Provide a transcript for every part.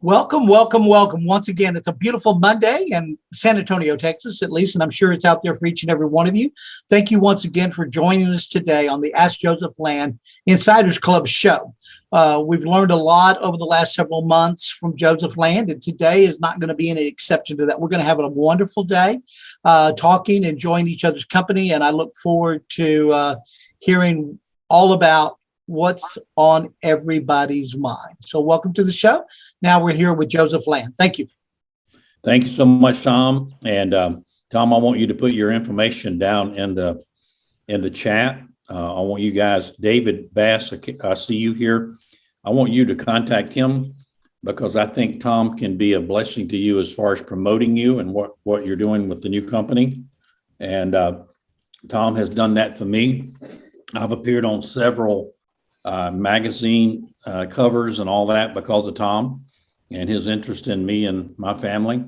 Welcome, welcome, welcome. Once again, it's a beautiful Monday in San Antonio, Texas, at least, and I'm sure it's out there for each and every one of you. Thank you once again for joining us today on the Ask Joseph Land Insiders Club show. We've learned a lot over the last several months from Joseph Land, and today is not going to be any exception to that. We're going to have a wonderful day talking, enjoying each other's company, and I look forward to hearing all about what's on everybody's mind. So welcome to the show. Now we're here with Joseph Land. Thank you. Thank you so much, Tom. And Tom, I want you to put your information down in the chat. I want you guys, David Bass, I see you here. I want you to contact him because I think Tom can be a blessing to you as far as promoting you and what you're doing with the new company. And Tom has done that for me. I've appeared on several magazine covers and all that because of Tom and his interest in me and my family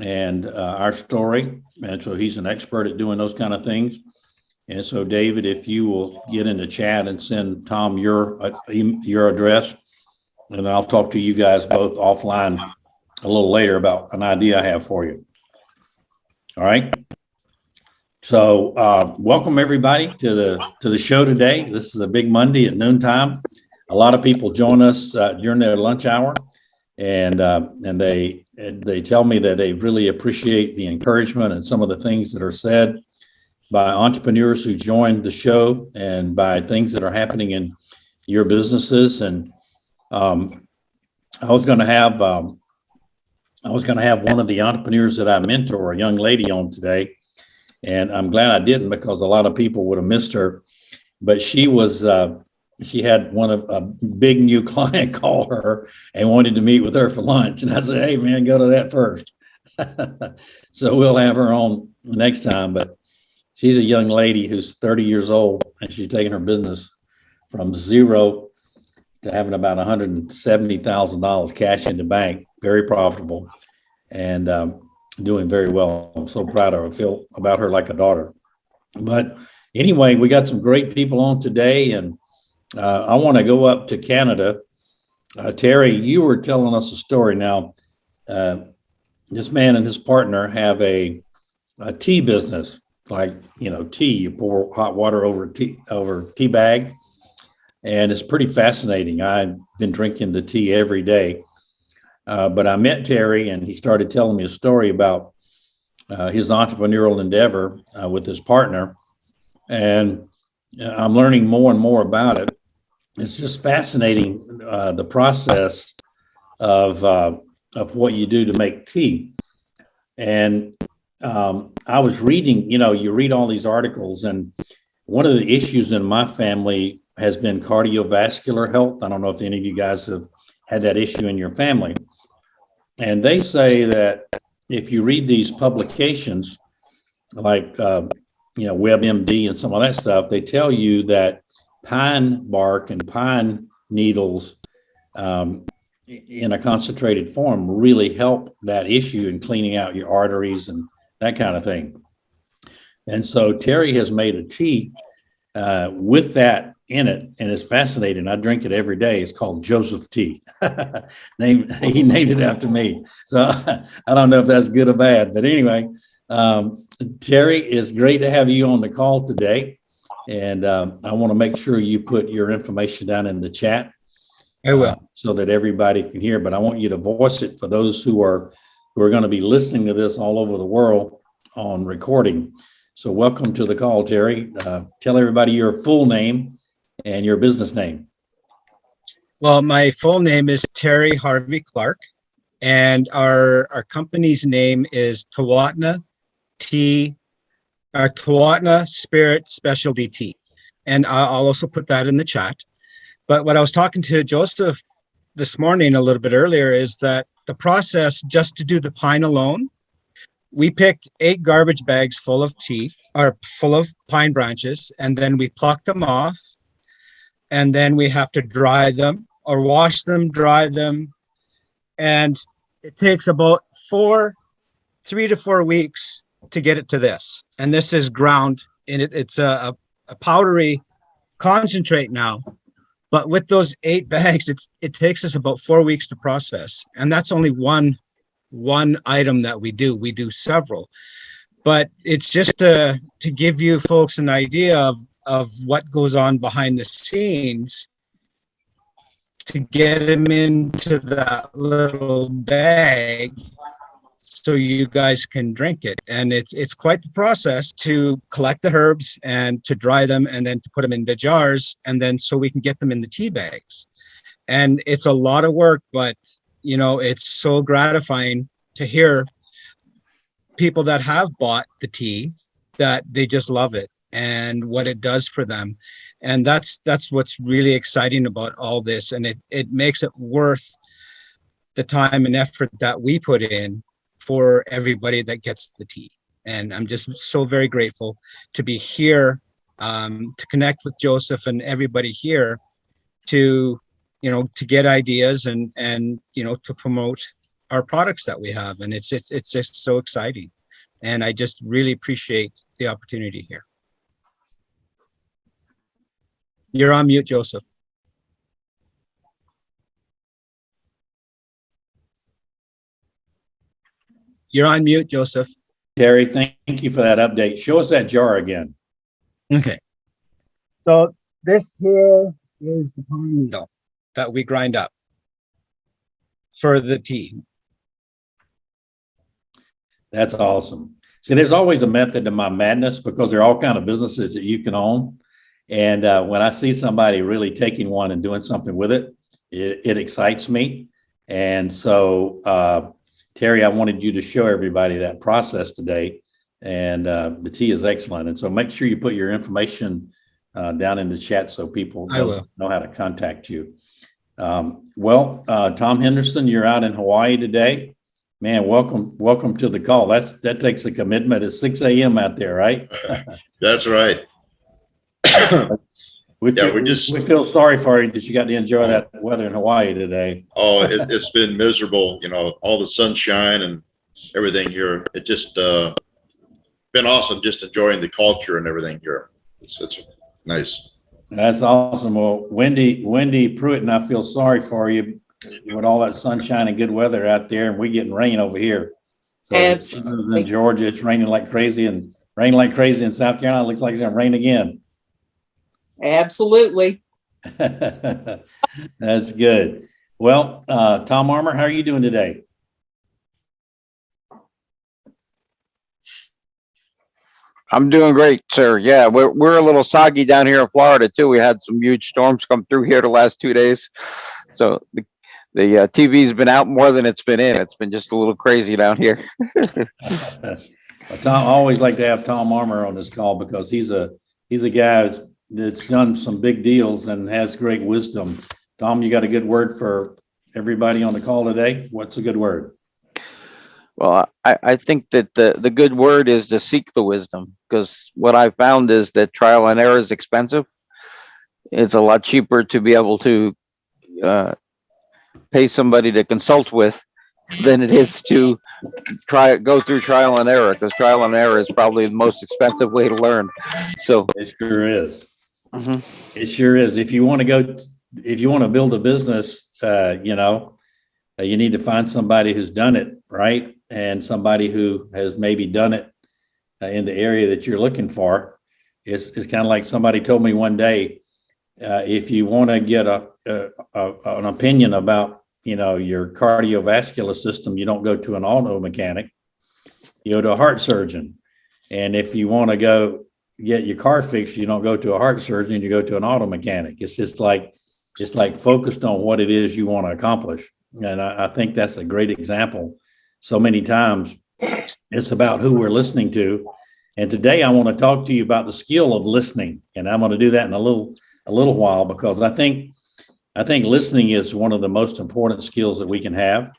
and our story. And so he's an expert at doing those kind of things. And so, David, if you will get in the chat and send Tom your address, and I'll talk to you guys both offline a little later about an idea I have for you. All right. So welcome everybody to the show today. This is a big Monday at noontime. A lot of people join us during their lunch hour, and they tell me that they really appreciate the encouragement and some of the things that are said by entrepreneurs who join the show and by things that are happening in your businesses. And I was going to have one of the entrepreneurs that I mentor, a young lady, on today. And I'm glad I didn't because a lot of people would have missed her. But she had a big new client call her and wanted to meet with her for lunch. And I said, hey, man, go to that first. So we'll have her on next time. But she's a young lady who's 30 years old, and she's taking her business from zero to having about $170,000 cash in the bank, very profitable. And doing very well. I'm so proud of her. I feel about her like a daughter. But anyway, we got some great people on today, and I want to go up to Canada. Terry, you were telling us a story. Now, this man and his partner have a tea business, like, tea. You pour hot water over tea bag, and it's pretty fascinating. I've been drinking the tea every day. But I met Terry, and he started telling me a story about his entrepreneurial endeavor with his partner. And I'm learning more and more about it. It's just fascinating, the process of what you do to make tea. And I was reading, you read all these articles, and one of the issues in my family has been cardiovascular health. I don't know if any of you guys have had that issue in your family. And they say that if you read these publications like, WebMD and some of that stuff, they tell you that pine bark and pine needles in a concentrated form really help that issue in cleaning out your arteries and that kind of thing. And so Terry has made a tea with that in it, and it's fascinating. I drink it every day. It's called Joseph Tea. He named it after me. So I don't know if that's good or bad, but anyway, Terry, it's great to have you on the call today. And I want to make sure you put your information down in the chat. I will. So that everybody can hear, but I want you to voice it for those who are going to be listening to this all over the world on recording. So welcome to the call, Terry. Tell everybody your full name and your business name. Well, my full name is Terry Harvey Clark, and our company's name is Tawatna Spirit Specialty Tea. And I'll also put that in the chat. But what I was talking to Joseph this morning a little bit earlier is that the process just to do the pine alone, we picked 8 garbage bags full of tea or full of pine branches, and then we plucked them off, and then we have to dry them or wash them, dry them. And it takes about 3 to 4 weeks to get it to this. And this is ground, and it's a powdery concentrate now. But with those 8 bags, it takes us about 4 weeks to process, and that's only one item that we do. We do several, but it's just to give you folks an idea of what goes on behind the scenes to get them into that little bag so you guys can drink it. And it's quite the process to collect the herbs and to dry them and then to put them into jars, and then so we can get them in the tea bags. And it's a lot of work, but it's so gratifying to hear people that have bought the tea that they just love it and what it does for them. And that's what's really exciting about all this, and it makes it worth the time and effort that we put in for everybody that gets the tea. And I'm just so very grateful to be here, to connect with Joseph and everybody here, to get ideas and to promote our products that we have. And it's just so exciting, and I just really appreciate the opportunity here. You're on mute, Joseph. You're on mute, Joseph. Terry, thank you for that update. Show us that jar again. Okay. So this here is the pine needle that we grind up for the tea. That's awesome. See, there's always a method to my madness because there are all kinds of businesses that you can own. And when I see somebody really taking one and doing something with it, it excites me. And so, Terry, I wanted you to show everybody that process today. And the tea is excellent. And so make sure you put your information down in the chat so people know how to contact you. Tom Henderson, you're out in Hawaii today. Man, welcome to the call. That takes a commitment. It's 6 a.m. out there, right? That's right. We feel sorry for you that you got to enjoy that weather in Hawaii today. Oh, it's been miserable. All the sunshine and everything here. It just been awesome. Just enjoying the culture and everything here. It's nice. That's awesome. Well, Wendy Pruitt and I feel sorry for you with all that sunshine and good weather out there, and we getting rain over here. So Absolutely. In Georgia, it's raining like crazy, and raining like crazy in South Carolina. It looks like it's gonna rain again. Absolutely. That's good. Well, Tom Armour, how are you doing today? I'm doing great, sir. Yeah, we're a little soggy down here in Florida too. We had some huge storms come through here the last 2 days, so the TV's been out more than it's been in. It's been just a little crazy down here. Tom, I always like to have Tom Armour on this call because he's a guy that's done some big deals and has great wisdom. Tom, you got a good word for everybody on the call today? What's a good word? Well, I think that the good word is to seek the wisdom, because what I found is that trial and error is expensive. It's a lot cheaper to be able to pay somebody to consult with than it is to go through trial and error, because trial and error is probably the most expensive way to learn. So it sure is. Mm-hmm. It sure is. If you want to build a business, you need to find somebody who's done it, right? And somebody who has maybe done it in the area that you're looking for. It's kind of like somebody told me one day, if you want to get an opinion about, your cardiovascular system, you don't go to an auto mechanic, you go to a heart surgeon. And if you want to go get your car fixed, you don't go to a heart surgeon, you go to an auto mechanic. It's just like focused on what it is you want to accomplish. And I think that's a great example. So many times it's about who we're listening to. And today I want to talk to you about the skill of listening. And I'm going to do that in a little while, because I think listening is one of the most important skills that we can have.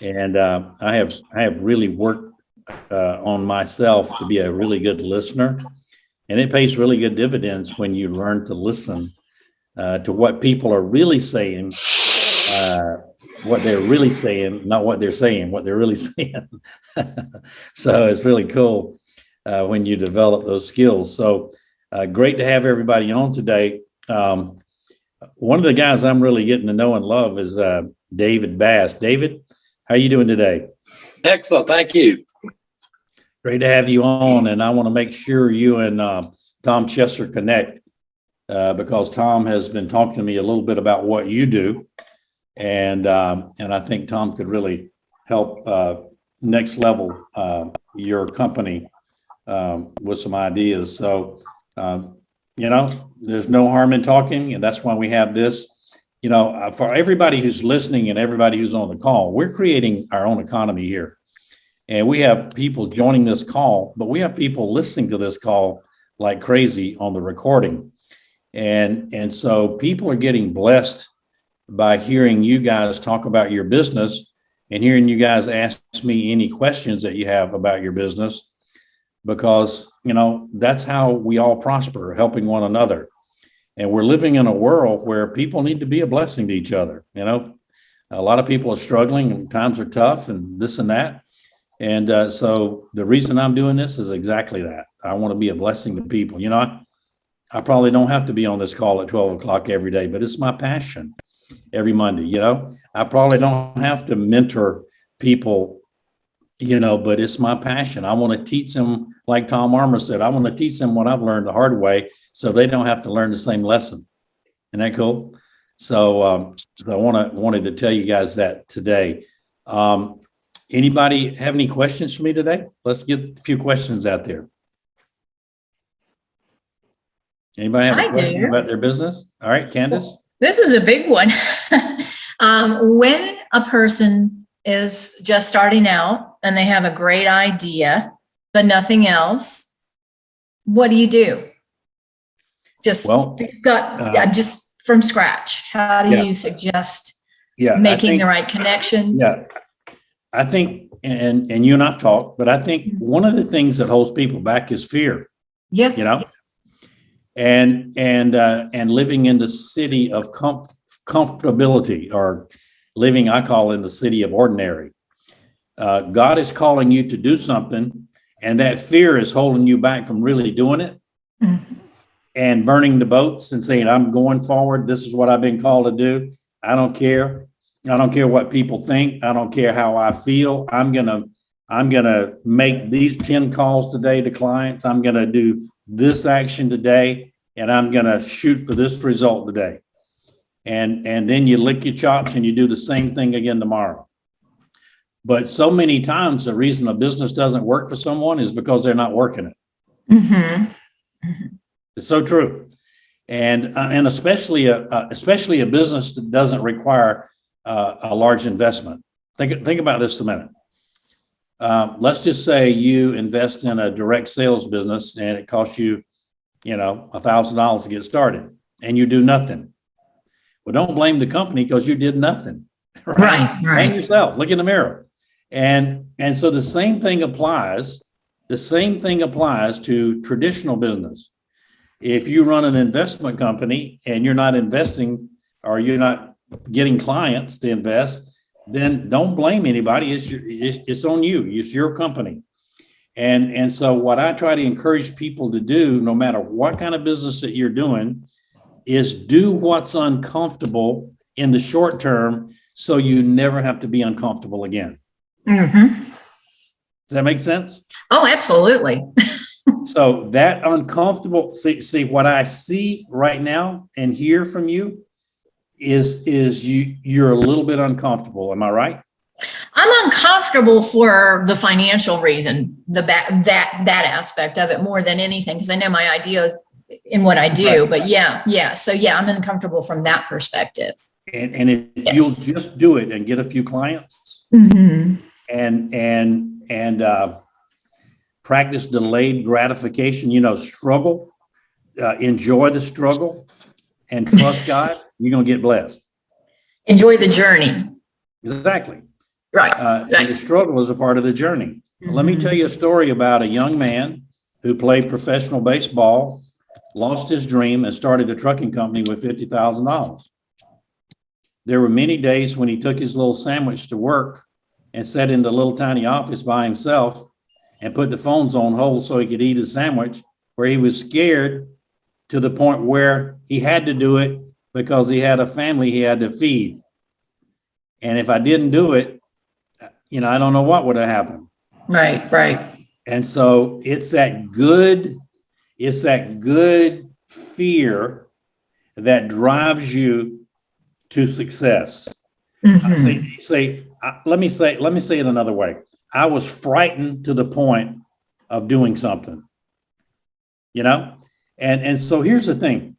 And I have really worked on myself to be a really good listener. And it pays really good dividends when you learn to listen to what people are really saying, what they're really saying, not what they're saying, what they're really saying. So it's really cool when you develop those skills. So great to have everybody on today. One of the guys I'm really getting to know and love is David Bass. David, how are you doing today? Excellent. Thank you. Great to have you on. And I want to make sure you and Tom Chester connect because Tom has been talking to me a little bit about what you do. And I think Tom could really help next level your company with some ideas. So, there's no harm in talking, and that's why we have this. For everybody who's listening and everybody who's on the call, we're creating our own economy here. And we have people joining this call, but we have people listening to this call like crazy on the recording. And so people are getting blessed by hearing you guys talk about your business and hearing you guys ask me any questions that you have about your business, because, that's how we all prosper, helping one another. And we're living in a world where people need to be a blessing to each other. A lot of people are struggling and times are tough and this and that. And so the reason I'm doing this is exactly that. I want to be a blessing to people. I probably don't have to be on this call at 12 o'clock every day, but it's my passion every Monday. I probably don't have to mentor people, but it's my passion. I want to teach them, like Tom Armour said, I want to teach them what I've learned the hard way so they don't have to learn the same lesson. Isn't that cool? So I wanted to tell you guys that today. Anybody have any questions for me today? Let's get a few questions out there. Anybody have a question about their business? All right, Kandace. This is a big one. When a person is just starting out and they have a great idea, but nothing else, what do you do? Just from scratch. How do you suggest making the right connections? Yeah, I think, and you and I've talked, but I think one of the things that holds people back is fear. Yeah. And living in the city of comfortability, or living, I call, in the city of ordinary. God is calling you to do something, and that fear is holding you back from really doing it. Mm-hmm. And burning the boats and saying, I'm going forward. This is what I've been called to do. I don't care. I don't care what people think. I don't care how I feel. I'm gonna make these 10 calls today to clients. I'm gonna do this action today, and I'm gonna shoot for this result today. And then you lick your chops and you do the same thing again tomorrow. But so many times the reason a business doesn't work for someone is because they're not working it. Mm-hmm. Mm-hmm. It's so true. And especially a business that doesn't require a large investment. Think about this a minute. Let's just say you invest in a direct sales business and it costs you, $1,000 to get started, and you do nothing. Well, don't blame the company because you did nothing. Right. Blame yourself. Look in the mirror. And so the same thing applies to traditional business. If you run an investment company and you're not investing, or you're not getting clients to invest, then don't blame anybody. It's on you. It's your company. And so what I try to encourage people to do, no matter what kind of business that you're doing, is do what's uncomfortable in the short term so you never have to be uncomfortable again. Mm-hmm. Does that make sense? Oh, absolutely. So that uncomfortable, see what I see right now and hear from you is you're a little bit uncomfortable. Am I right? I'm uncomfortable for the financial reason, that aspect of it more than anything, because I know my ideas in what I do. Right. But yeah. So I'm uncomfortable from that perspective. And if you'll just do it and get a few clients, mm-hmm. and practice delayed gratification, struggle, enjoy the struggle, and trust God, you're going to get blessed. Enjoy the journey. Exactly. Right. And the struggle is a part of the journey. Mm-hmm. Let me tell you a story about a young man who played professional baseball, lost his dream, and started a trucking company with $50,000. There were many days when he took his little sandwich to work and sat in the little tiny office by himself and put the phones on hold so he could eat his sandwich, where he was scared to the point where he had to do it because he had a family he had to feed. And if I didn't do it, I don't know what would have happened. Right, right. And so it's that good fear that drives you to success. Mhm. Let me say it another way. I was frightened to the point of doing something, and so here's the thing,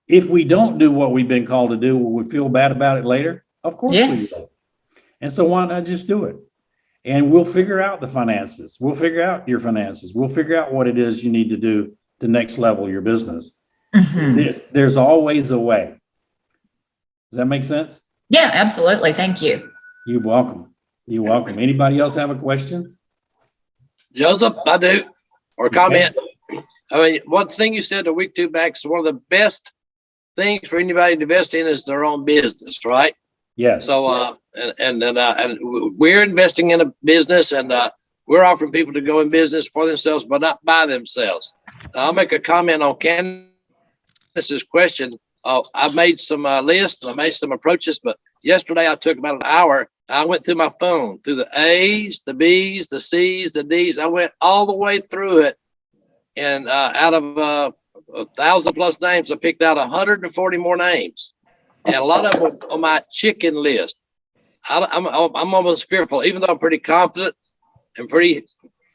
if we don't do what we've been called to do, will we feel bad about it later? Of course Yes. we will. And so why not just do it? And we'll figure out the finances. We'll figure out your finances. We'll figure out what it is you need to do to next level your business. Mhm. There's always a way. Does that make sense? Yeah, absolutely. Thank you. You're welcome. You're welcome. Anybody else have a question? Joseph, I do, or comment. I mean, one thing you said a week, 2 back is one of the best things for anybody to invest in is their own business, right? Yes. So, and we're investing in a business, and we're offering people to go in business for themselves, but not by themselves. I'll make a comment on Kandace's question. I made some lists, I made some approaches, but yesterday I took about an hour. I went through my phone, through the A's, the B's, the C's, the D's. I went all the way through it, and out of 1,000+ names, I picked out 140 more names, and a lot of them on my chicken list. I'm almost fearful, even though I'm pretty confident and pretty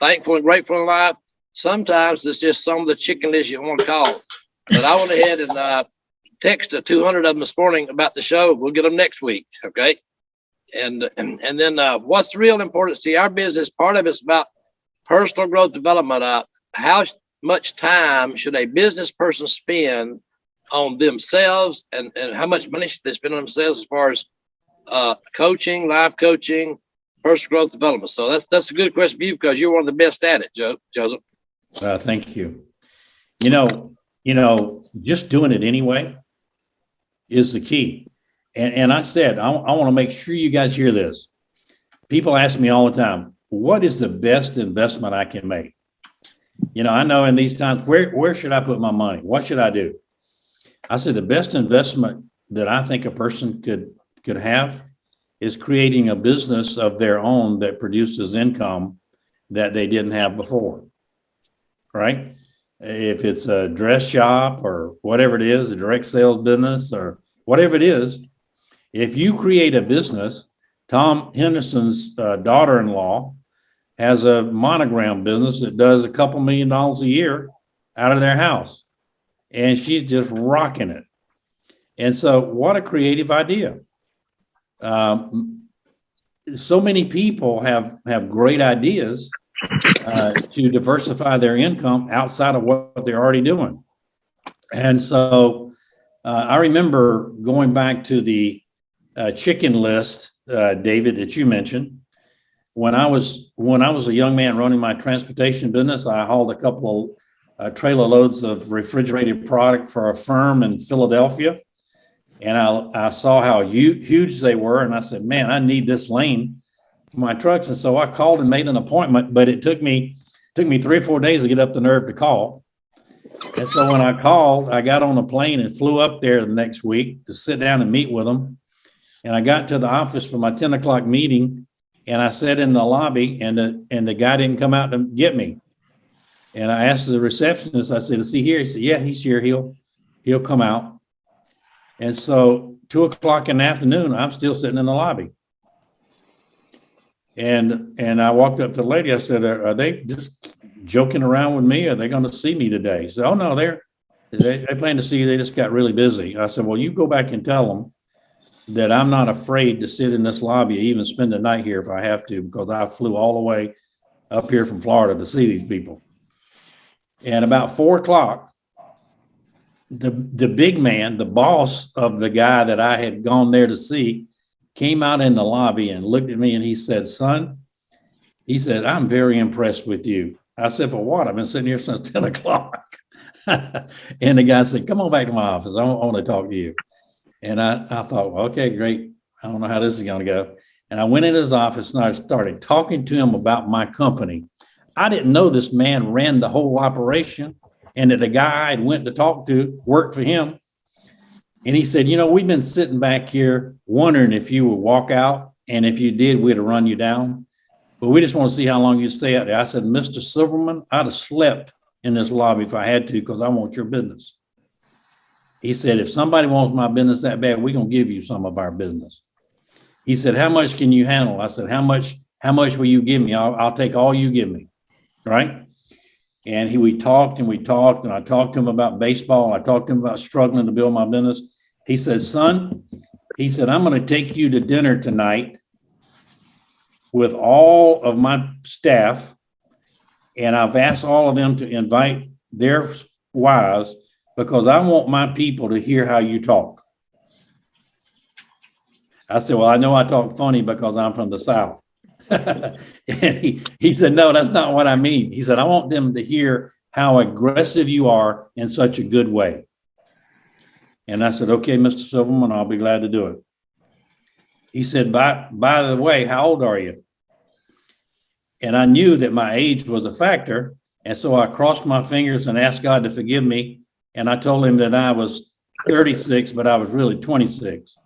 thankful and grateful in life. Sometimes it's just some of the chicken list you want to call. But I went ahead and texted 200 of them this morning about the show. We'll get them next week, okay? And then what's real important to our business? Part of it's about personal growth development. How much time should a business person spend on themselves, and how much money should they spend on themselves as far as coaching, life coaching, personal growth development? So that's a good question for you, because you're one of the best at it, Joseph. Thank you. Just doing it anyway is the key. And I said, I want to make sure you guys hear this. People ask me all the time, what is the best investment I can make? I know in these times, where should I put my money? What should I do? I said, the best investment that I think a person could have is creating a business of their own that produces income that they didn't have before, right? If it's a dress shop or whatever it is, a direct sales business or whatever it is, if you create a business, Tom Henderson's daughter-in-law has a monogram business that does a couple $1 million a year out of their house, and she's just rocking it. And so what a creative idea. So many people have great ideas to diversify their income outside of what they're already doing. And so I remember going back to the chicken list, David, that you mentioned. When I was a young man running my transportation business, I hauled a couple of trailer loads of refrigerated product for a firm in Philadelphia. And I saw how huge they were. And I said, man, I need this lane for my trucks. And so I called and made an appointment, but it took me 3 or 4 days to get up the nerve to call. And so when I called, I got on a plane and flew up there the next week to sit down and meet with them. And I got to the office for my 10 o'clock meeting, and I sat in the lobby, and the guy didn't come out to get me. And I asked the receptionist, I said, is he here? He said, yeah, he's here. He'll come out. And so 2 o'clock in the afternoon, I'm still sitting in the lobby. And I walked up to the lady. I said, are they just joking around with me? Are they going to see me today? She said, oh, no, they plan to see you. They just got really busy. I said, well, you go back and tell them that I'm not afraid to sit in this lobby, even spend the night here if I have to, because I flew all the way up here from Florida to see these people. And about 4 o'clock, the big man, the boss of the guy that I had gone there to see, came out in the lobby and looked at me and he said, son, he said, I'm very impressed with you. I said, for what? I've been sitting here since 10 o'clock. And the guy said, come on back to my office. I want to talk to you. And I thought, well, okay, great. I don't know how this is going to go. And I went in his office and I started talking to him about my company. I didn't know this man ran the whole operation. and that the guy I went to talk to worked for him. And he said, we've been sitting back here wondering if you would walk out. And if you did, we'd have run you down. But we just want to see how long you stay out there. I said, Mr. Silverman, I'd have slept in this lobby if I had to, because I want your business. He said, if somebody wants my business that bad, we're going to give you some of our business. He said, how much can you handle? I said, how much will you give me? I'll take all you give me. Right. And we talked and I talked to him about baseball. I talked to him about struggling to build my business. He said, son, he said, I'm going to take you to dinner tonight with all of my staff. And I've asked all of them to invite their wives, because I want my people to hear how you talk. I said, well, I know I talk funny because I'm from the South. And he said, no, that's not what I mean. He said, I want them to hear how aggressive you are in such a good way. And I said, okay, Mr. Silverman, I'll be glad to do it. He said, by the way, how old are you? And I knew that my age was a factor. And so I crossed my fingers and asked God to forgive me. And I told him that I was 36, but I was really 26.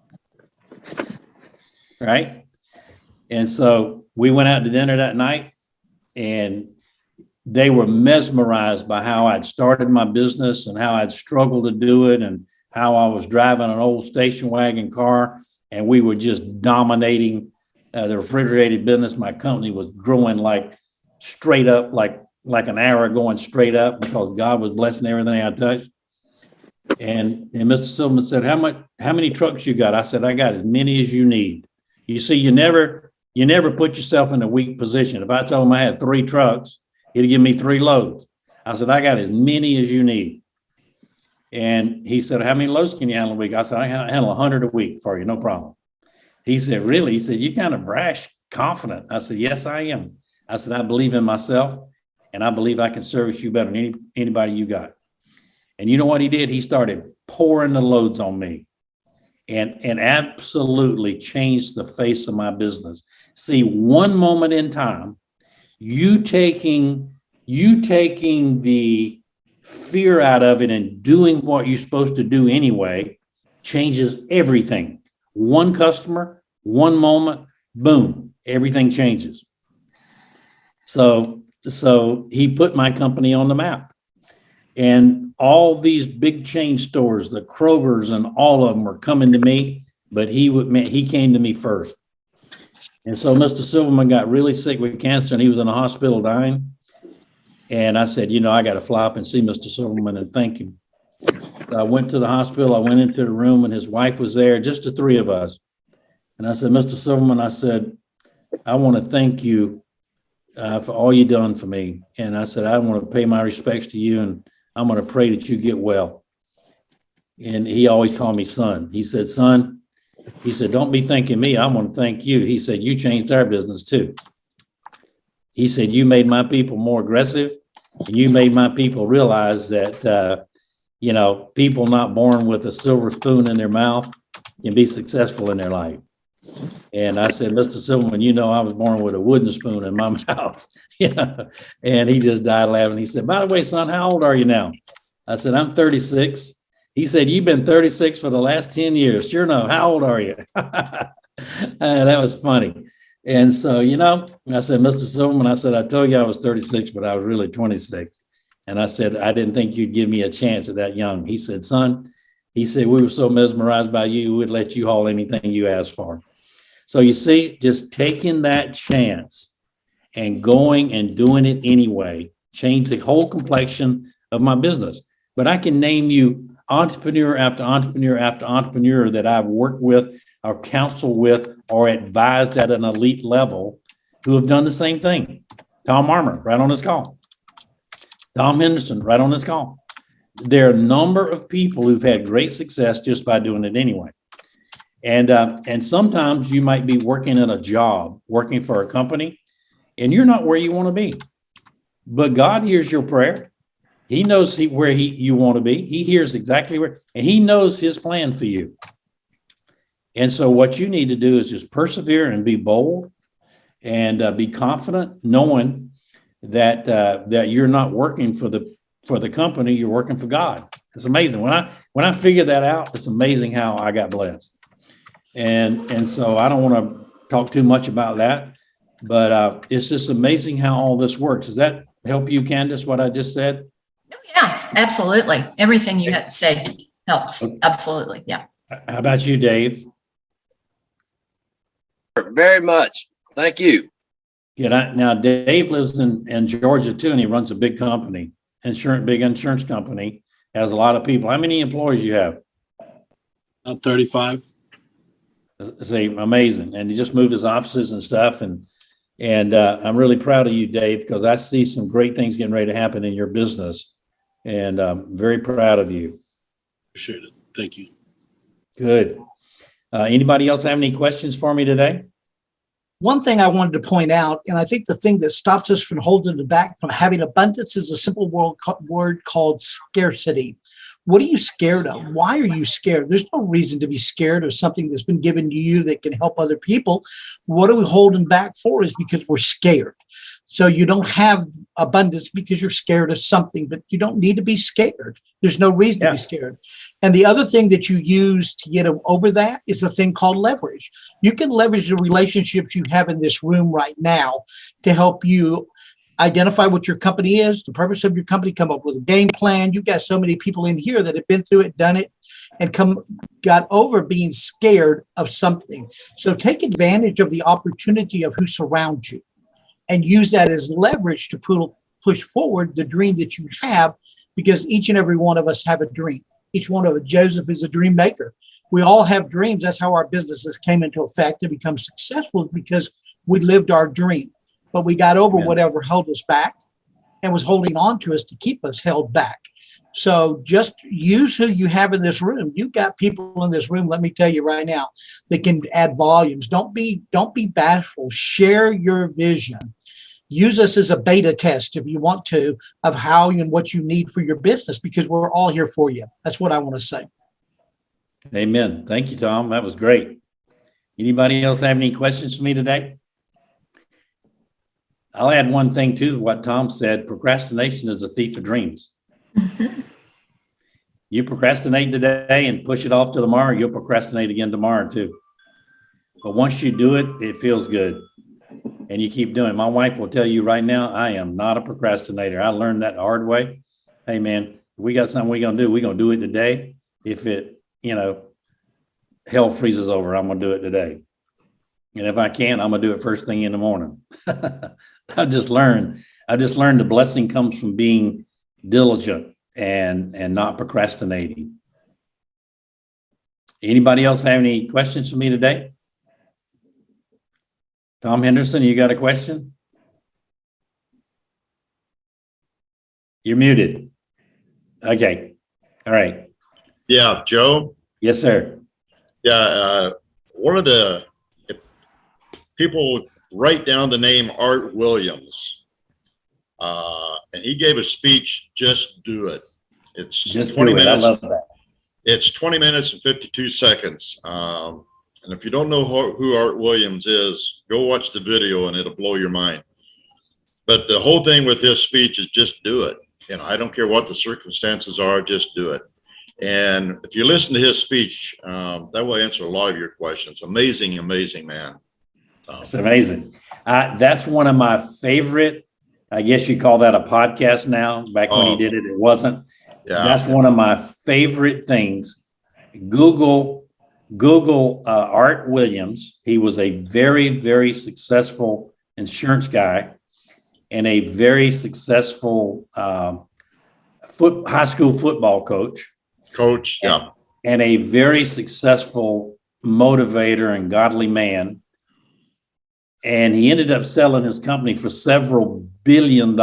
Right. And so we went out to dinner that night, and they were mesmerized by how I'd started my business and how I'd struggled to do it, and how I was driving an old station wagon car, and we were just dominating the refrigerated business. My company was growing like straight up, like an arrow going straight up, because God was blessing everything I touched. And Mr. Silverman said, how many trucks you got? I said, I got as many as you need. You see, you never put yourself in a weak position. If I told him I had 3 trucks, he'd give me 3 loads. I said, I got as many as you need. And he said, how many loads can you handle a week? I said, I handle 100 a week for you, no problem. He said, really? He said, you kind of brash, confident. I said, yes, I am. I said, I believe in myself, and I believe I can service you better than anybody you got. And you know what he did? He started pouring the loads on me, and absolutely changed the face of my business. See, one moment in time, you taking the fear out of it and doing what you're supposed to do anyway changes everything. One customer, one moment, boom, everything changes. So he put my company on the map, and all these big chain stores, the Krogers and all of them were coming to me, but he came to me first. And so Mr. Silverman got really sick with cancer, and he was in a hospital dying. And I said, I got to fly up and see Mr. Silverman and thank him. So I went to the hospital. I went into the room, and his wife was there, just the 3 of us. And I said, Mr. Silverman, I said, I want to thank you for all you've done for me. And I said, I want to pay my respects to you, and I'm going to pray that you get well. And he always called me son. He said, son, he said, don't be thanking me. I'm going to thank you. He said, you changed our business too. He said, you made my people more aggressive, and you made my people realize that, people not born with a silver spoon in their mouth can be successful in their life. And I said, Mr. Silverman, I was born with a wooden spoon in my mouth. And he just died laughing. He said, by the way, son, how old are you now? I said, I'm 36. He said, you've been 36 for the last 10 years. Sure enough. How old are you? That was funny. And so, I said, Mr. Silverman, I said, I told you I was 36, but I was really 26. And I said, I didn't think you'd give me a chance at that young. He said, son, he said, we were so mesmerized by you, we'd let you haul anything you asked for. So you see, just taking that chance and going and doing it anyway changed the whole complexion of my business. But I can name you entrepreneur after entrepreneur after entrepreneur that I've worked with or counseled with or advised at an elite level who have done the same thing. Tom Armour, right on this call. Tom Henderson, right on this call. There are a number of people who've had great success just by doing it anyway. And sometimes you might be working in a job, working for a company, and you're not where you want to be. But God hears your prayer. He knows where you want to be. He hears exactly where, and he knows his plan for you. And so what you need to do is just persevere and be bold and be confident, knowing that you're not working for the for the company, you're working for God. It's amazing. When I figured that out, it's amazing how I got blessed. And so I don't want to talk too much about that, but it's just amazing how all this works. Does that help you, Kandace, what I just said? Yeah, absolutely. Everything you had to say helps. Absolutely. Yeah. How about you, Dave? Very much. Thank you. Yeah. Now Dave lives in Georgia too, and he runs a big company, big insurance company, has a lot of people. How many employees you have? 35. Say amazing. And he just moved his offices and stuff. And I'm really proud of you, Dave, because I see some great things getting ready to happen in your business. And I'm very proud of you. Appreciate it. Thank you. Good. Anybody else have any questions for me today? One thing I wanted to point out, and I think the thing that stops us from holding it back from having abundance is a simple word called scarcity. What are you scared of? Why are you scared? There's no reason to be scared of something that's been given to you that can help other people. What are we holding back for is because we're scared. So you don't have abundance because you're scared of something, but you don't need to be scared. There's no reason to be scared. And the other thing that you use to get over that is a thing called leverage. You can leverage the relationships you have in this room right now to help you identify what your company is, the purpose of your company, come up with a game plan. You've got so many people in here that have been through it, done it, and got over being scared of something. So take advantage of the opportunity of who surrounds you and use that as leverage to push forward the dream that you have, because each and every one of us have a dream. Each one of us, Joseph is a dream maker. We all have dreams. That's how our businesses came into effect and become successful, because we lived our dream. But we got over whatever held us back and was holding on to us to keep us held back. So just use who you have in this room. You've got people in this room, let me tell you right now, that can add volumes. Don't be bashful. Share your vision. Use us as a beta test if you want to, of how and what you need for your business, because we're all here for you. That's what I want to say. Amen. Thank you, Tom. That was great. Anybody else have any questions for me today? I'll add one thing to what Tom said. Procrastination is a thief of dreams. You procrastinate today and push it off to tomorrow, you'll procrastinate again tomorrow too. But once you do it, it feels good. And you keep doing it. My wife will tell you right now, I am not a procrastinator. I learned that the hard way. Hey man, we got something we're going to do. We're going to do it today. If it, hell freezes over, I'm going to do it today. And if I can't, I'm going to do it first thing in the morning. I just learned the blessing comes from being diligent and not procrastinating. Anybody else have any questions for me today? Tom Henderson, you got a question? You're muted. Okay. All right. Yeah, Joe. Yes, sir. Yeah, one of the people write down the name Art Williams, and he gave a speech. Just do it. It's Just 20 do it. minutes. I love that. It's 20 minutes and 52 seconds. And if you don't know who Art Williams is, go watch the video and it'll blow your mind. But the whole thing with his speech is just do it. I don't care what the circumstances are, just do it. And if you listen to his speech, that will answer a lot of your questions. Amazing, amazing man. It's amazing. That's one of my favorite, I guess you call that a podcast now. Back when he did it, it wasn't. Yeah. That's one of my favorite things. Google Art Williams. He was a very, very successful insurance guy and a very successful high school football coach. Yeah. And a very successful motivator and godly man. And he ended up selling his company for several $1 billion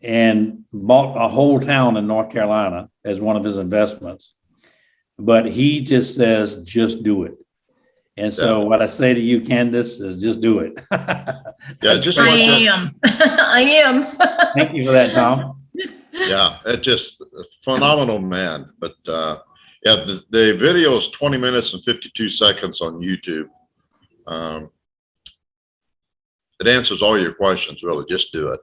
and bought a whole town in North Carolina as one of his investments. But he just says, just do it. And so what I say to you, Kandace, is just do it. Yeah, just I am. I am. Thank you for that, Tom. Yeah, it's just a phenomenal man. But the video is 20 minutes and 52 seconds on YouTube. It answers all your questions, really. Just do it.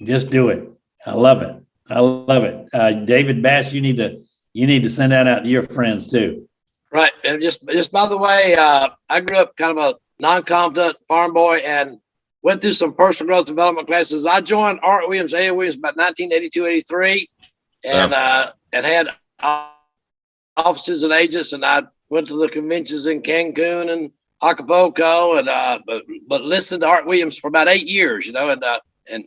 Just do it. I love it. I love it. David Bass, you need to send that out to your friends too. Right. And just by the way, I grew up kind of a non-competent farm boy and went through some personal growth development classes. I joined Art Williams, A.A. Williams about 1982, 83, and had offices and agents, and I went to the conventions in Cancun and Acapulco, and but listened to Art Williams for about 8 years, and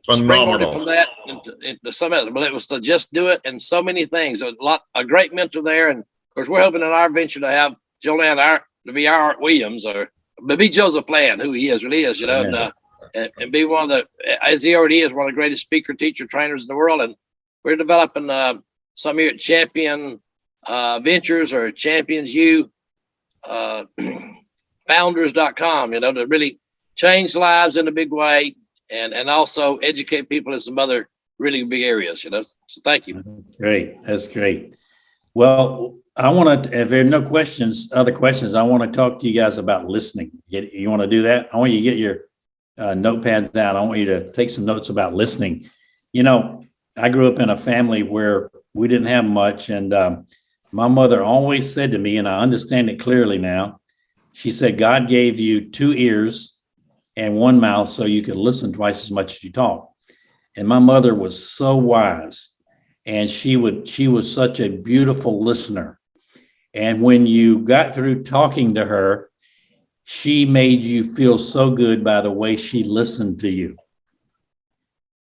springboarded from that into some other. But it was to just do it, and so many things. A great mentor there, and of course we're hoping in our venture to have Joanne to be our Art Williams, or be Joseph Land, who he really is, and be one of the, as he already is, one of the greatest speaker, teacher, trainers in the world. And we're developing some here at Champion Ventures or Champions U founders.com, to really change lives in a big way and also educate people in some other really big areas, so thank you. That's great. Well, I want to, if there are no other questions, I want to talk to you guys about listening. You want to do that? I want you to get your notepads out. I want you to take some notes about listening. I grew up in a family where we didn't have much, and my mother always said to me, and I understand it clearly now, she said, God gave you 2 ears and 1 mouth so you could listen twice as much as you talk. And my mother was so wise, and she was such a beautiful listener. And when you got through talking to her, she made you feel so good by the way she listened to you.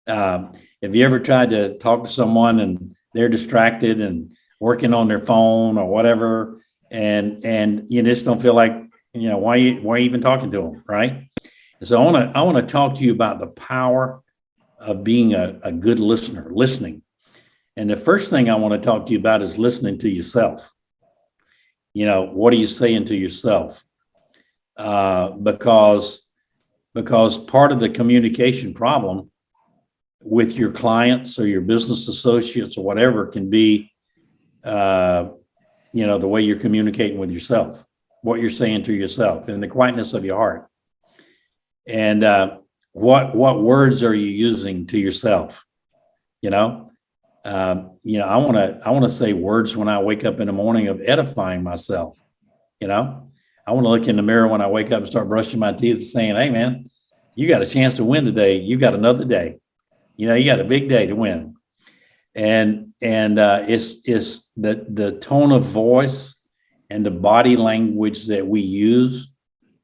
Have you ever tried to talk to someone and they're distracted and working on their phone or whatever, and you just don't feel like, why are you even talking to them, right? And so I want to talk to you about the power of being a good listener, listening. And the first thing I want to talk to you about is listening to yourself. What are you saying to yourself? Because part of the communication problem with your clients or your business associates or whatever can be, the way you're communicating with yourself, what you're saying to yourself in the quietness of your heart. And what words are you using to yourself? I want to say words when I wake up in the morning of edifying myself. I want to look in the mirror when I wake up and start brushing my teeth saying, hey man, you got a chance to win today. You got another day. You got a big day to win. And it's the tone of voice and the body language that we use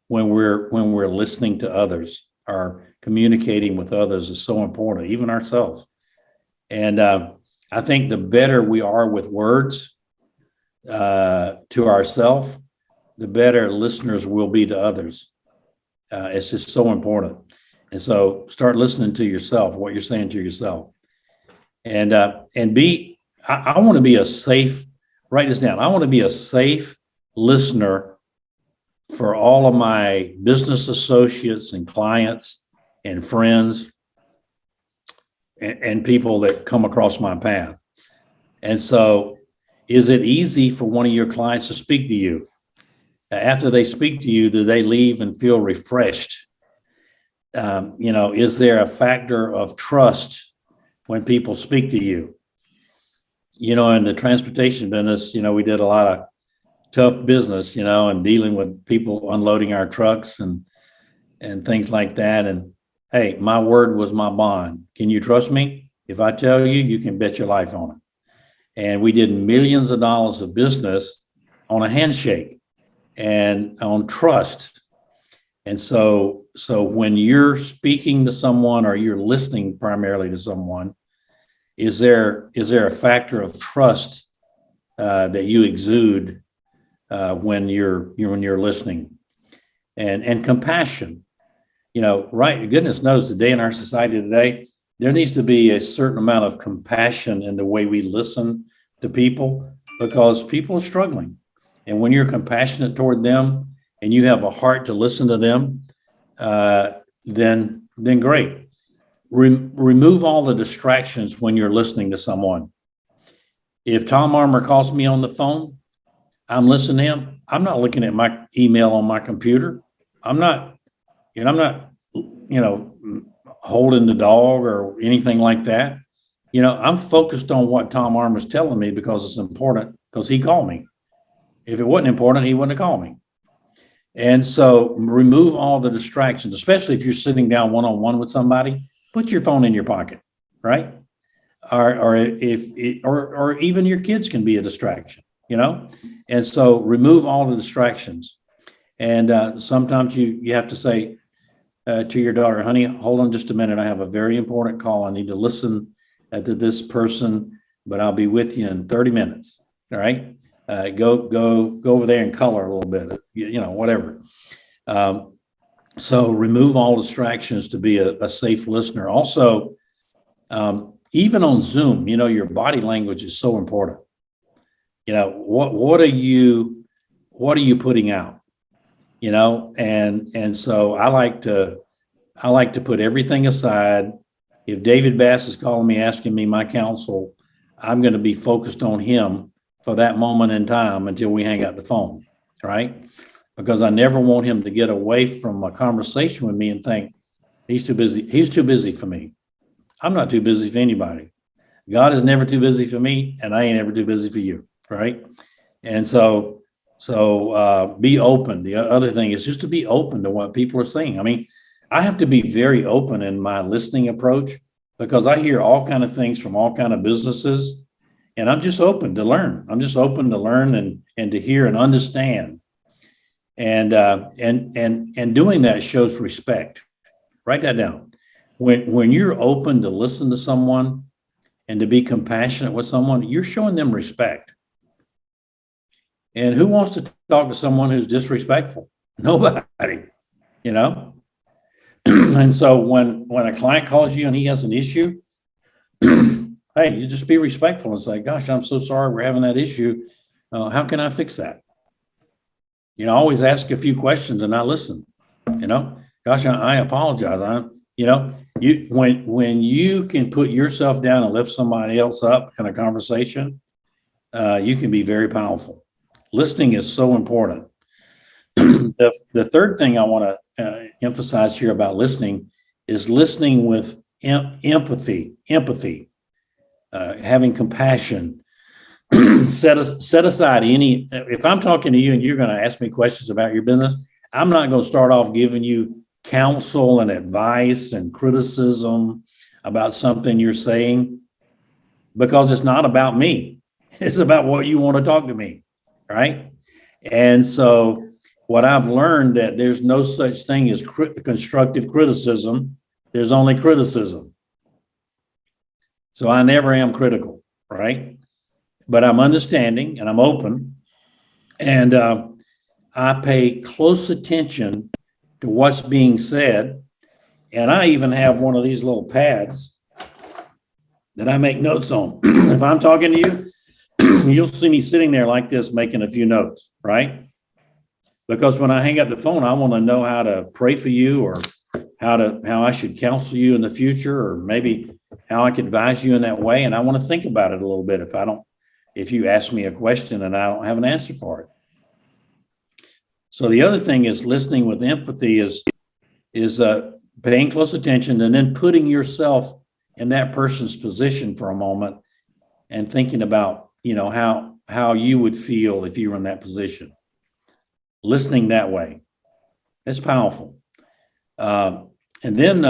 when we're listening to others or communicating with others is so important, even ourselves. And I think the better we are with words to ourselves, the better listeners will be to others. It's just so important. And so start listening to yourself, what you're saying to yourself. And I want to be a safe, write this down. I want to be a safe listener for all of my business associates and clients and friends and people that come across my path. And so is it easy for one of your clients to speak to you? After they speak to you, do they leave and feel refreshed? Is there a factor of trust when people speak to you? In the transportation business, we did a lot of tough business, and dealing with people unloading our trucks and things like that. And hey, my word was my bond. Can you trust me? If I tell you, you can bet your life on it. And we did millions of dollars of business on a handshake and on trust. And so when you're speaking to someone or you're listening primarily to someone, is there a factor of trust that you exude when you're listening, and compassion? Right? Goodness knows today in our society today, there needs to be a certain amount of compassion in the way we listen to people, because people are struggling. And when you're compassionate toward them and you have a heart to listen to them, then great. Remove all the distractions when you're listening to someone. If Tom Armour calls me on the phone, I'm listening to him. I'm not looking at my email on my computer. I'm not holding the dog or anything like that. I'm focused on what Tom Armour's telling me because it's important, because he called me. If it wasn't important, he wouldn't have called me. And so remove all the distractions, especially if you're sitting down one-on-one with somebody. Put your phone in your pocket, right? Or even your kids can be a distraction, And so remove all the distractions. And sometimes you have to say to your daughter, honey, hold on just a minute. I have a very important call. I need to listen to this person, but I'll be with you in 30 minutes. All right. Go over there and color a little bit, whatever. So remove all distractions to be a safe listener. Also, even on Zoom, your body language is so important. What are you putting out? And so I like to put everything aside. If David Bass is calling me, asking me my counsel, I'm going to be focused on him for that moment in time until we hang up the phone, right? Because I never want him to get away from a conversation with me and think he's too busy. He's too busy for me. I'm not too busy for anybody. God is never too busy for me, and I ain't ever too busy for you, right? And so be open. The other thing is just to be open to what people are saying. I mean, I have to be very open in my listening approach because I hear all kind of things from all kind of businesses, and I'm just open to learn. I'm just open to learn and to hear and understand. And doing that shows respect. Write that down. When you're open to listen to someone and to be compassionate with someone, you're showing them respect. And who wants to talk to someone who's disrespectful? Nobody, And so when a client calls you and he has an issue, hey, you just be respectful and say, gosh, I'm so sorry we're having that issue. How can I fix that? Always ask a few questions and I listen, gosh, I apologize. When you can put yourself down and lift somebody else up in a conversation, you can be very powerful. Listening is so important. The third thing I want to emphasize here about listening is listening with empathy, having compassion. Set aside if I'm talking to you and you're going to ask me questions about your business, I'm not going to start off giving you counsel and advice and criticism about something you're saying, because it's not about me. It's about what you want to talk to me, right? And so what I've learned that there's no such thing as constructive criticism. There's only criticism. So I never am critical, right? But I'm understanding and I'm open, and I pay close attention to what's being said. And I even have one of these little pads that I make notes on. If I'm talking to you, you'll see me sitting there like this, making a few notes, right? Because when I hang up the phone, I want to know how to pray for you, or how I should counsel you in the future, or maybe how I could advise you in that way. And I want to think about it a little bit if you ask me a question and I don't have an answer for it. So the other thing is listening with empathy is paying close attention and then putting yourself in that person's position for a moment and thinking about, how you would feel if you were in that position. Listening that way. It's powerful. And then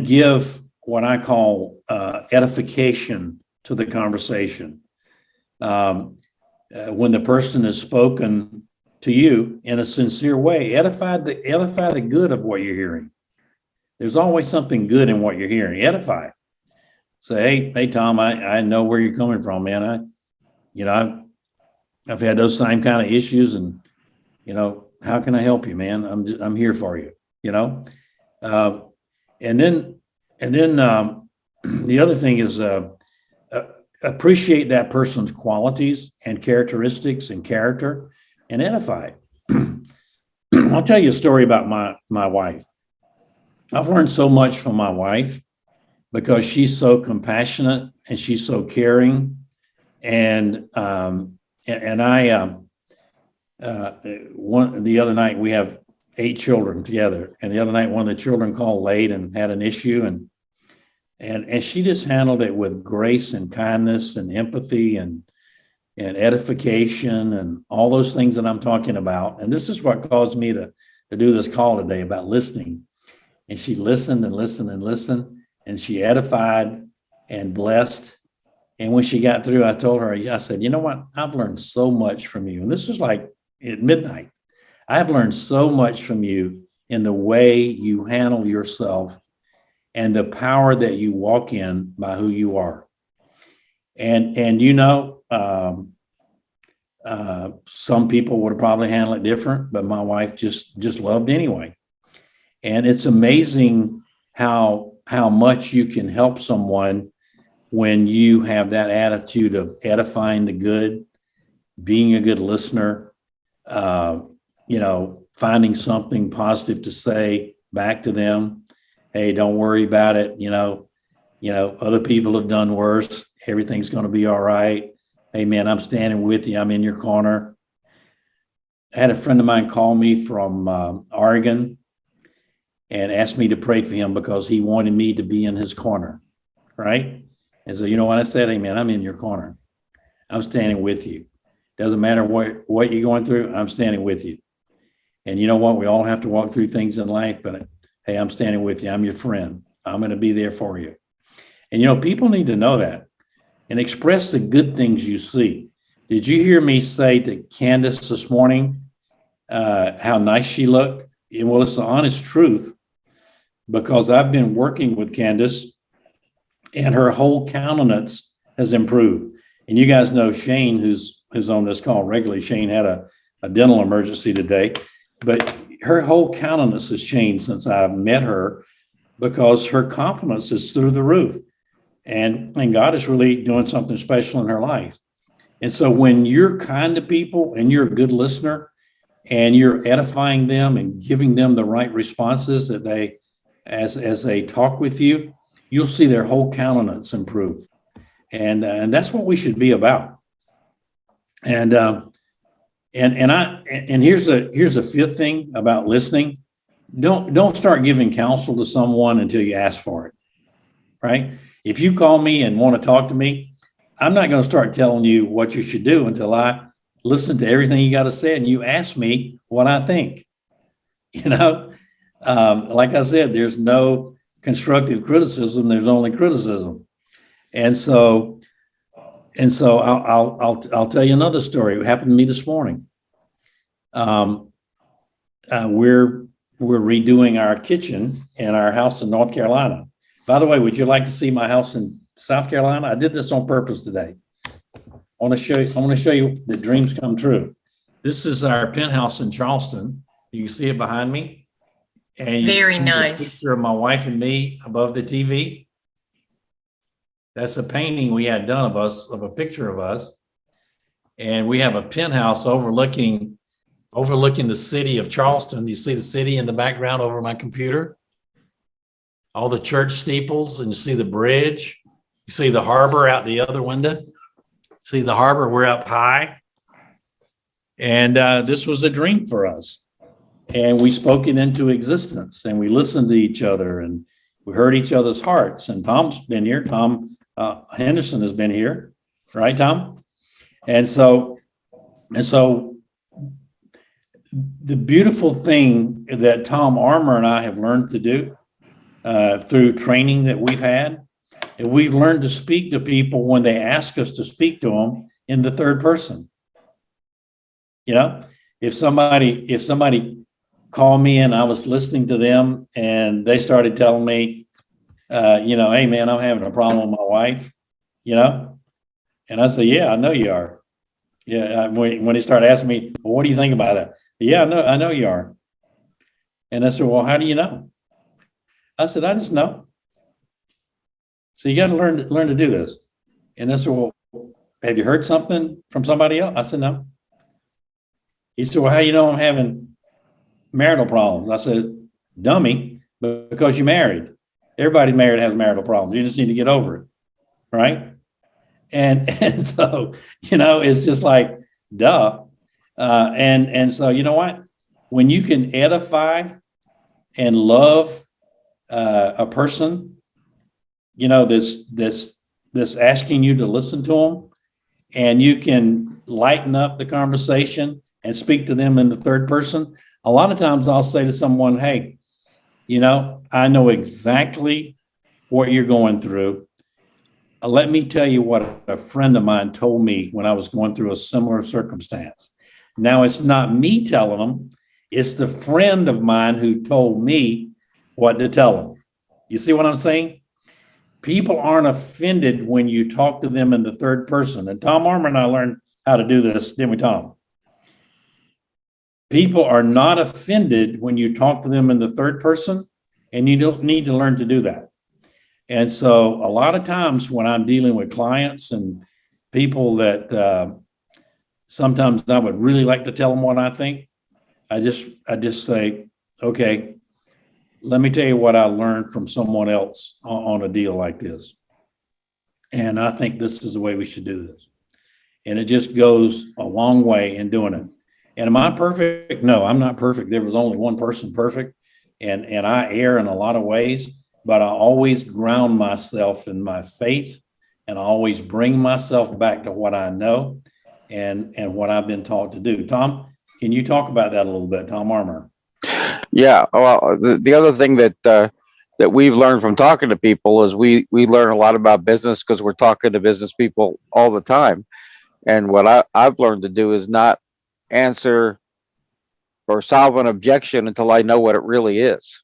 give what I call edification to the conversation. When the person has spoken to you in a sincere way, edify the good of what you're hearing. There's always something good in what you're hearing. Edify. Say, hey, Tom, I know where you're coming from, man. I've had those same kind of issues, and how can I help you, man? I'm here for you. And then the other thing is appreciate that person's qualities and characteristics and character, and edify. I'll tell you a story about my wife. I've learned so much from my wife because she's so compassionate and she's so caring. And I the other night, we have 8 children together, and the other night one of the children called late and had an issue, and And she just handled it with grace and kindness and empathy and edification and all those things that I'm talking about. And this is what caused me to do this call today about listening. And she listened and listened and listened, and she edified and blessed. And when she got through, I told her, I said, you know what? I've learned so much from you. And this was like at midnight. I've learned so much from you in the way you handle yourself and the power that you walk in by who you are. And you know, some people would probably handle it different, but my wife just loved anyway. And it's amazing how much you can help someone when you have that attitude of edifying the good, being a good listener, finding something positive to say back to them. Hey, don't worry about it. Other people have done worse. Everything's going to be all right. Hey, man, I'm standing with you. I'm in your corner. I had a friend of mine call me from Oregon and asked me to pray for him because he wanted me to be in his corner, right? And so, you know what I said? Hey, man, I'm in your corner. I'm standing with you. Doesn't matter what you're going through. I'm standing with you. And you know what? We all have to walk through things in life, but hey, I'm standing with you. I'm your friend. I'm going to be there for you. And, people need to know that and express the good things you see. Did you hear me say to Kandace this morning how nice she looked? Well, it's the honest truth, because I've been working with Kandace and her whole countenance has improved. And you guys know Shane, who's on this call regularly. Shane had a dental emergency today, but her whole countenance has changed since I met her, because her confidence is through the roof. And God is really doing something special in her life. And so when you're kind to people and you're a good listener and you're edifying them and giving them the right responses that they, as they talk with you, you'll see their whole countenance improve. And that's what we should be about. And here's a fifth thing about listening. Don't start giving counsel to someone until you ask for it, right? If you call me and want to talk to me, I'm not going to start telling you what you should do until I listen to everything you got to say and you ask me what I think. Like I said, there's no constructive criticism. There's only criticism. And so I'll tell you another story. It happened to me this morning. We're redoing our kitchen in our house in North Carolina. By the way, would you like to see my house in South Carolina? I did this on purpose today. I want to show you that dreams come true. This is our penthouse in Charleston. You can see it behind me. And Very see nice. a picture of my wife and me above the TV. That's a painting we had done of a picture of us. And we have a penthouse overlooking the city of Charleston. You see the city in the background over my computer, all the church steeples, and you see the bridge. You see the harbor out the other window. See the harbor, we're up high. And this was a dream for us. And we spoke it into existence, and we listened to each other, and we heard each other's hearts. And Tom's been here. Tom Henderson has been here, right, Tom? And so the beautiful thing that Tom Armour and I have learned to do through training that we've had, and we've learned to speak to people when they ask us to speak to them in the third person. If somebody called me and I was listening to them and they started telling me, hey man, I'm having a problem with my wife, and I said, yeah, I know you are. Yeah. When he started asking me, well, what do you think about that? Yeah, I know you are. And I said, well, how do you know? I said, I just know. So you got to learn to do this. And I said, well, have you heard something from somebody else? I said, no. He said, well, how you know I'm having marital problems? I said, dummy, because you're married. Everybody married has marital problems. You just need to get over it, right? And so, it's just like, duh. And so, you know what? When you can edify and love a person, this asking you to listen to them, and you can lighten up the conversation and speak to them in the third person. A lot of times I'll say to someone, hey, I know exactly what you're going through. Let me tell you what a friend of mine told me when I was going through a similar circumstance. Now, it's not me telling them, it's the friend of mine who told me what to tell them. You see what I'm saying? People aren't offended when you talk to them in the third person. And Tom Armour and I learned how to do this, didn't we, Tom? People are not offended when you talk to them in the third person, and you don't need to learn to do that. And so a lot of times when I'm dealing with clients and people that sometimes I would really like to tell them what I think, I just say, okay, let me tell you what I learned from someone else on a deal like this. And I think this is the way we should do this. And it just goes a long way in doing it. And am I perfect? No, I'm not perfect. There was only one person perfect. And I err in a lot of ways, but I always ground myself in my faith, and I always bring myself back to what I know and what I've been taught to do. Tom, can you talk about that a little bit, Tom Armour? Yeah. Well, the other thing that we've learned from talking to people is we learn a lot about business because we're talking to business people all the time. And what I've learned to do is not answer or solve an objection until I know what it really is.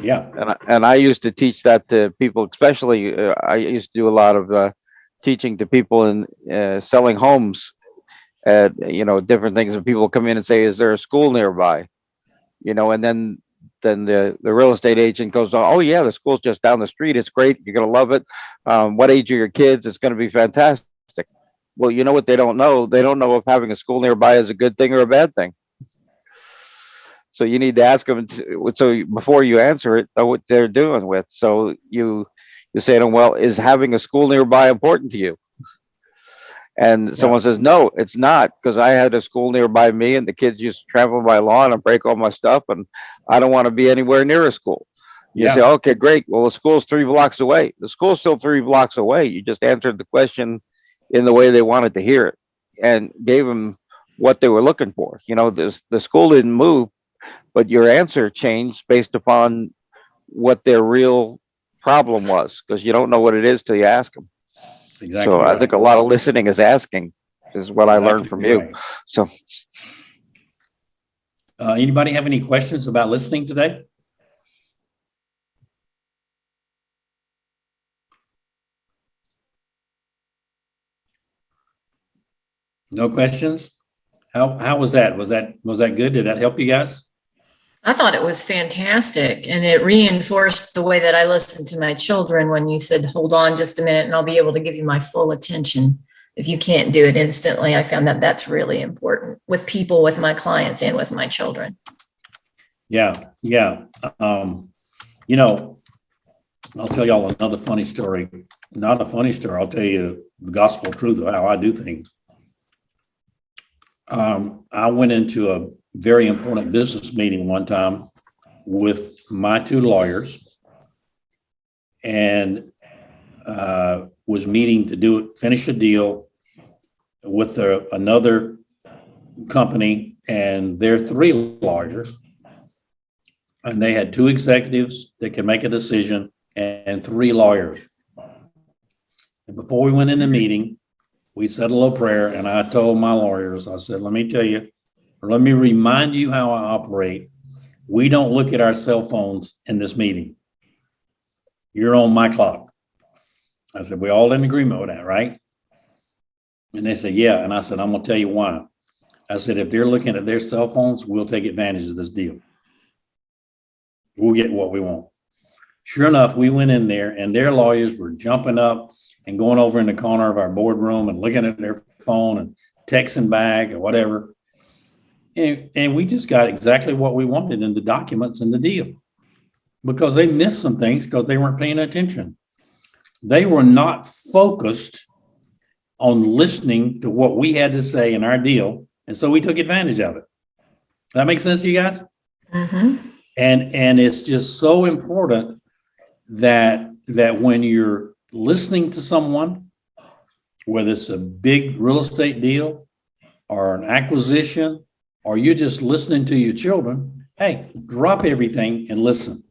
Yeah. And I used to teach that to people, especially I used to do a lot of teaching to people in selling homes at, different things. And people come in and say, is there a school nearby? And then the real estate agent goes, oh yeah, the school's just down the street. It's great. You're going to love it. What age are your kids? It's going to be fantastic. Well, you know what they don't know? They don't know if having a school nearby is a good thing or a bad thing. So you need to ask them. So before you answer it, know what they're doing with. So you say to them, well, is having a school nearby important to you? And someone says, no, it's not, because I had a school nearby me and the kids used to trample my lawn and break all my stuff, and I don't want to be anywhere near a school. You say, okay, great. Well, the school's 3 blocks away. The school's still 3 blocks away. You just answered the question in the way they wanted to hear it and gave them what they were looking for. The school didn't move, but your answer changed based upon what their real problem was, because you don't know what it is till you ask them. Exactly. So right. I think a lot of listening is asking, is what I learned from you. Right. So anybody have any questions about listening today? No questions? How was that? Was that good? Did that help you guys? I thought it was fantastic, and it reinforced the way that I listen to my children when you said, hold on just a minute and I'll be able to give you my full attention. If you can't do it instantly, I found that that's really important with people, with my clients, and with my children. Yeah. I'll tell y'all another funny story. Not a funny story. I'll tell you the gospel truth of how I do things. I went into a very important business meeting one time with my 2 lawyers, and was meeting to finish a deal with another company and their 3 lawyers, and they had 2 executives that could make a decision and 3 lawyers. And before we went in the meeting, we said a little prayer, and I told my lawyers, I said, let me tell you, or let me remind you how I operate. We don't look at our cell phones in this meeting. You're on my clock. I said, we all in agreement with that, right? And they said, yeah. And I said, I'm going to tell you why. I said, if they're looking at their cell phones, we'll take advantage of this deal. We'll get what we want. Sure enough, we went in there and their lawyers were jumping up and going over in the corner of our boardroom and looking at their phone and texting back or whatever. And we just got exactly what we wanted in the documents and the deal, because they missed some things because they weren't paying attention. They were not focused on listening to what we had to say in our deal. And so we took advantage of it. That makes sense to you guys? Mm-hmm. And it's just so important that when you're listening to someone, whether it's a big real estate deal or an acquisition, or you're just listening to your children, hey, drop everything and listen.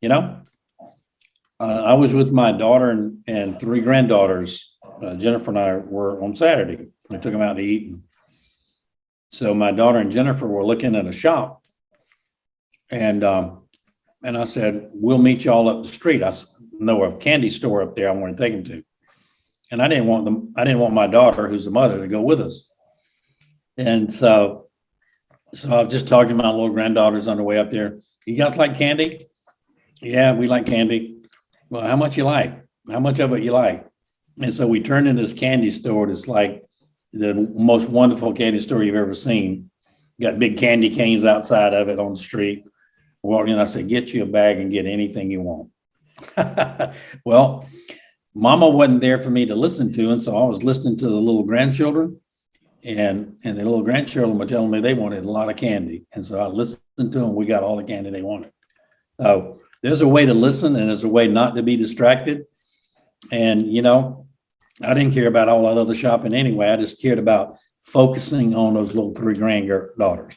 You know, I was with my daughter and three granddaughters. Jennifer and I were on Saturday. We took them out to eat. So my daughter and Jennifer were looking at a shop, and I said, we'll meet y'all up the street. I know a candy store up there I want to take them to. And I didn't want my daughter, who's the mother, to go with us. And so I was just talking to my little granddaughters on the way up there. You guys like candy? Yeah, we like candy. Well, how much you like? How much of it you like? And so we turned in this candy store that's like the most wonderful candy store you've ever seen. Got big candy canes outside of it on the street. Well, I said, get you a bag and get anything you want. Well, Mama wasn't there for me to listen to, and so I was listening to the little grandchildren, and the little grandchildren were telling me they wanted a lot of candy, and so I listened to them. We got all the candy they wanted. So there's a way to listen, and there's a way not to be distracted. And I didn't care about all that other shopping anyway. I just cared about focusing on those little three granddaughters.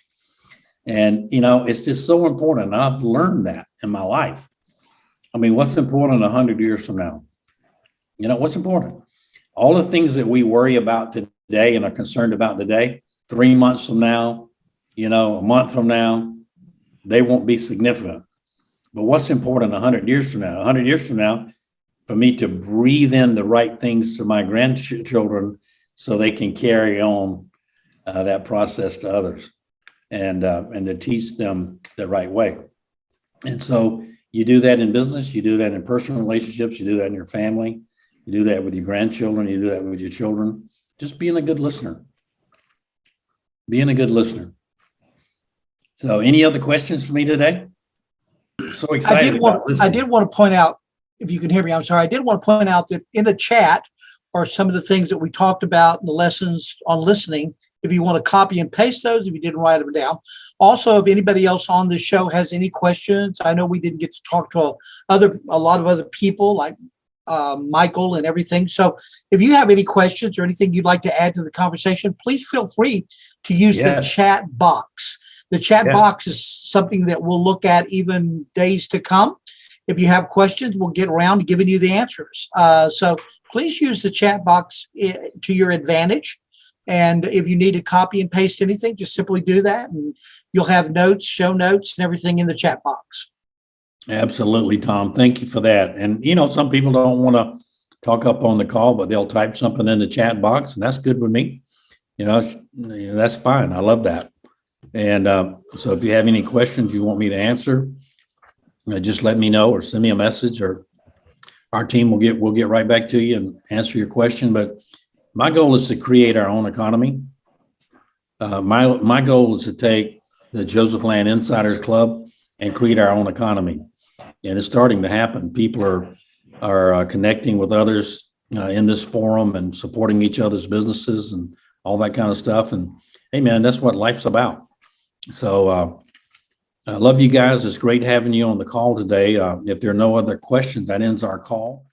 And it's just so important. I've learned that in my life. I mean, what's important 100 years from now? What's important? All the things that we worry about today and are concerned about today, 3 months from now, a month from now, they won't be significant. But what's important 100 years from now? 100 years from now, for me to breathe in the right things to my grandchildren so they can carry on that process to others and to teach them the right way. And so you do that in business, you do that in personal relationships, you do that in your family. You do that with your grandchildren. You do that with your children. Just being a good listener. Being a good listener. So any other questions for me today? I'm so excited about listening. I did want to point out, if you can hear me, I'm sorry. I did want to point out that in the chat are some of the things that we talked about in the lessons on listening. If you want to copy and paste those, if you didn't write them down. Also, if anybody else on the show has any questions, I know we didn't get to talk to a lot of other people like Michael and everything. So if you have any questions or anything you'd like to add to the conversation, please feel free to use the chat box. The chat box is something that we'll look at even days to come. If you have questions, we'll get around to giving you the answers. So please use the chat box to your advantage. And if you need to copy and paste anything, just simply do that. And you'll have notes, show notes, and everything in the chat box. Absolutely, Tom. Thank you for that. And, some people don't want to talk up on the call, but they'll type something in the chat box, and that's good with me. That's fine. I love that. And so if you have any questions you want me to answer, just let me know or send me a message, or our team will get right back to you and answer your question. But my goal is to create our own economy. My goal is to take the Joseph Land Insiders Club and create our own economy. And it's starting to happen. People are connecting with others in this forum and supporting each other's businesses and all that kind of stuff. And hey, man, that's what life's about. So I love you guys. It's great having you on the call today. If there are no other questions, that ends our call.